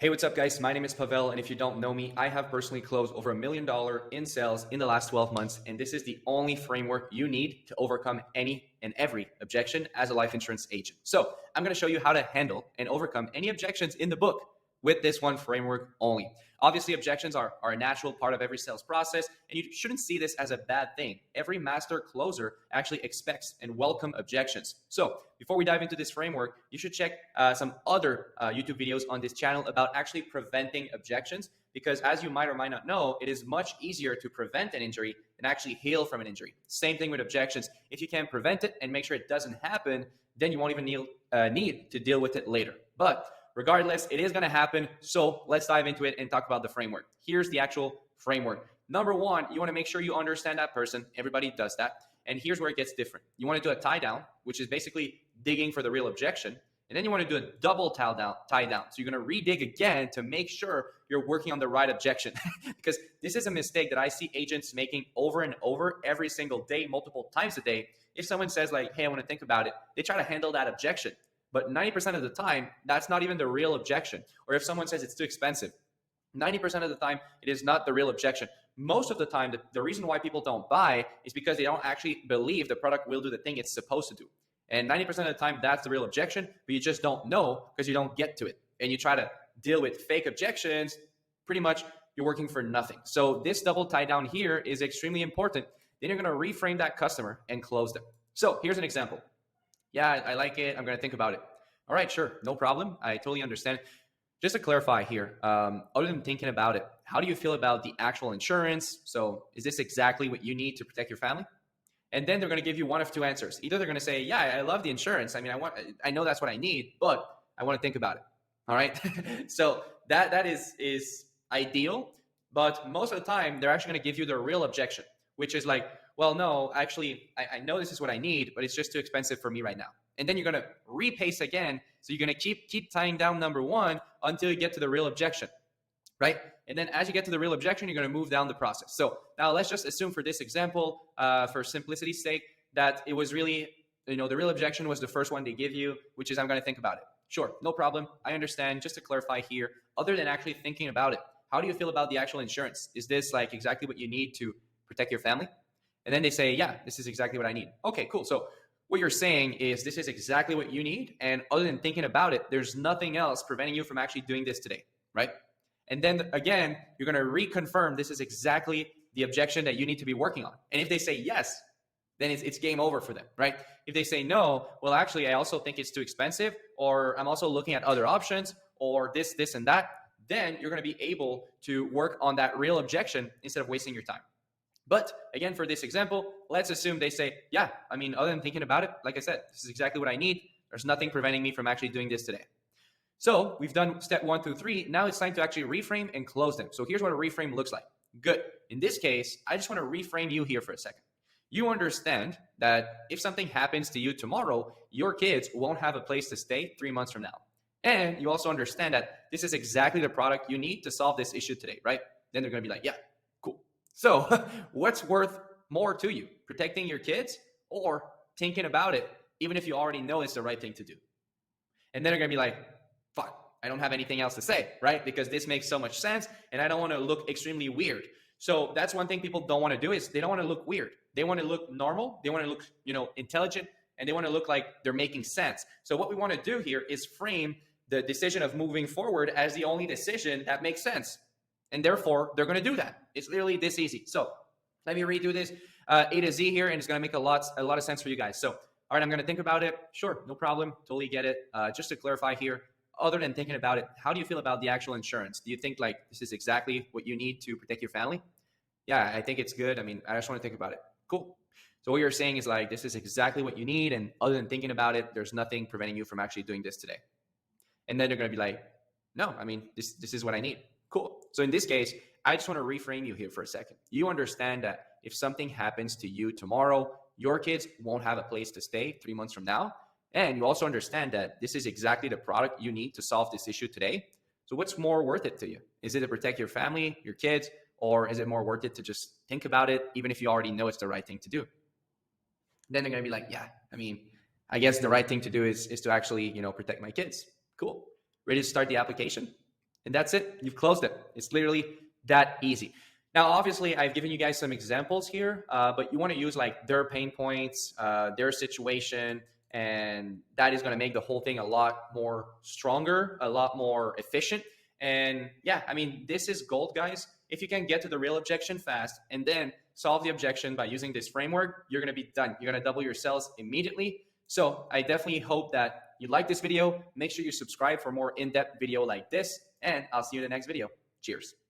Hey, what's up, guys? My name is Pavel, and if you don't know me, I have personally closed over $1 million in sales in the last 12 months, and this is the only framework you need to overcome any and every objection as a life insurance agent. So I'm going to show you how to handle and overcome any objections in the book with this one framework only. Obviously, objections are a natural part of every sales process, and you shouldn't see this as a bad thing. Every master closer actually expects and welcome objections. So before we dive into this framework, you should check some other YouTube videos on this channel about actually preventing objections, because as you might or might not know, it is much easier to prevent an injury than actually heal from an injury. Same thing with objections. If you can prevent it and make sure it doesn't happen, then you won't even need to deal with it later. But regardless, it is going to happen. So let's dive into it and talk about the framework. Here's the actual framework. Number one, you want to make sure you understand that person. Everybody does that. And here's where it gets different. You want to do a tie down, which is basically digging for the real objection. And then you want to do a double tie down. So you're going to redig again to make sure you're working on the right objection. Because this is a mistake that I see agents making over and over every single day, multiple times a day. If someone says like, hey, I want to think about it, they try to handle that objection. But 90% of the time, that's not even the real objection. Or if someone says it's too expensive, 90% of the time, it is not the real objection. Most of the time, the reason why people don't buy is because they don't actually believe the product will do the thing it's supposed to do. And 90% of the time, that's the real objection, but you just don't know because you don't get to it. And you try to deal with fake objections, pretty much you're working for nothing. So this double tie down here is extremely important. Then you're going to reframe that customer and close them. So here's an example. Yeah, I like it. I'm going to think about it. All right, sure. No problem. I totally understand. Just to clarify here, other than thinking about it, how do you feel about the actual insurance? So is this exactly what you need to protect your family? And then they're going to give you one of two answers. Either they're going to say, yeah, I love the insurance. I mean, I know that's what I need, but I want to think about it. All right. So that is ideal. But most of the time, they're actually going to give you the real objection, which is like, well, no, actually, I know this is what I need, but it's just too expensive for me right now. And then you're going to repace again. So you're going to keep tying down number one until you get to the real objection, right? And then as you get to the real objection, you're going to move down the process. So now let's just assume for this example, for simplicity's sake, that it was really, the real objection was the first one they give you, which is I'm going to think about it. Sure, no problem. I understand. Just to clarify here, other than actually thinking about it, how do you feel about the actual insurance? Is this like exactly what you need to protect your family? And then they say, yeah, this is exactly what I need. Okay, cool. So what you're saying is this is exactly what you need. And other than thinking about it, there's nothing else preventing you from actually doing this today, right? And then again, you're going to reconfirm this is exactly the objection that you need to be working on. And if they say yes, then it's game over for them, right? If they say no, well, actually, I also think it's too expensive, or I'm also looking at other options, or this, and that, then you're going to be able to work on that real objection instead of wasting your time. But again, for this example, let's assume they say, yeah, I mean, other than thinking about it, like I said, this is exactly what I need. There's nothing preventing me from actually doing this today. So we've done step 1 through 3. Now it's time to actually reframe and close them. So here's what a reframe looks like. Good. In this case, I just want to reframe you here for a second. You understand that if something happens to you tomorrow, your kids won't have a place to stay 3 months from now. And you also understand that this is exactly the product you need to solve this issue today, right? Then they're going to be like, yeah, cool. So what's worth more to you, protecting your kids or thinking about it, even if you already know it's the right thing to do? And then they're going to be like, fuck, I don't have anything else to say, right? Because this makes so much sense and I don't want to look extremely weird. So that's one thing people don't want to do is they don't want to look weird. They want to look normal. They want to look, intelligent, and they want to look like they're making sense. So what we want to do here is frame the decision of moving forward as the only decision that makes sense. And therefore, they're going to do that. It's literally this easy. So let me redo this A to Z here, and it's going to make a lot of sense for you guys. So, all right, I'm going to think about it. Sure, no problem. Totally get it. Just to clarify here, other than thinking about it, how do you feel about the actual insurance? Do you think like this is exactly what you need to protect your family? Yeah, I think it's good. I mean, I just want to think about it. Cool. So what you're saying is like, this is exactly what you need. And other than thinking about it, there's nothing preventing you from actually doing this today. And then they're going to be like, no, I mean, this is what I need. Cool. So in this case, I just want to reframe you here for a second. You understand that if something happens to you tomorrow, your kids won't have a place to stay 3 months from now. And you also understand that this is exactly the product you need to solve this issue today. So what's more worth it to you? Is it to protect your family, your kids, or is it more worth it to just think about it, even if you already know it's the right thing to do? Then they're going to be like, yeah, I mean, I guess the right thing to do is to actually, protect my kids. Cool. Ready to start the application? And that's it. You've closed it. It's literally that easy. Now, obviously, I've given you guys some examples here, but you want to use like their pain points, their situation, and that is going to make the whole thing a lot more stronger, a lot more efficient. And yeah, I mean, this is gold, guys. If you can get to the real objection fast and then solve the objection by using this framework, you're going to be done. You're going to double your sales immediately. So I definitely hope that you like this video. Make sure you subscribe for more in-depth video like this, and I'll see you in the next video. Cheers.